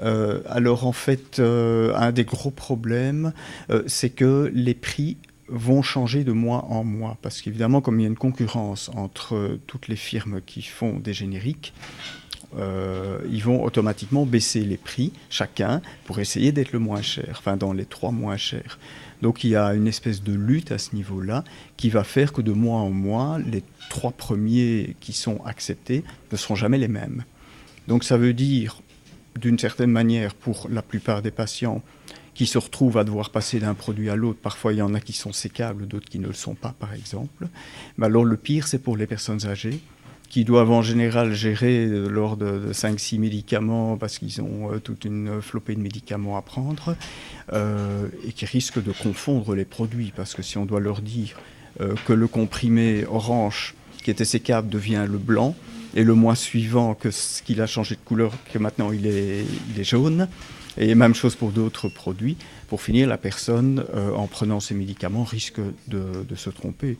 Alors en fait, un des gros problèmes, c'est que les prix vont changer de mois en mois. Parce qu'évidemment, comme il y a une concurrence entre toutes les firmes qui font des génériques, ils vont automatiquement baisser les prix, chacun, pour essayer d'être le moins cher, enfin dans les 3 moins chers. Donc il y a une espèce de lutte à ce niveau-là qui va faire que de mois en mois, les 3 premiers qui sont acceptés ne seront jamais les mêmes. Donc ça veut dire, d'une certaine manière, pour la plupart des patients qui se retrouvent à devoir passer d'un produit à l'autre, parfois il y en a qui sont sécables, d'autres qui ne le sont pas par exemple, mais alors le pire c'est pour les personnes âgées qui doivent en général gérer l'ordre de 5-6 médicaments parce qu'ils ont toute une flopée de médicaments à prendre et qui risquent de confondre les produits parce que si on doit leur dire que le comprimé orange qui était sécable devient le blanc et le mois suivant qu'il a changé de couleur, que maintenant il est jaune, et même chose pour d'autres produits. Pour finir, la personne, en prenant ces médicaments, risque de se tromper.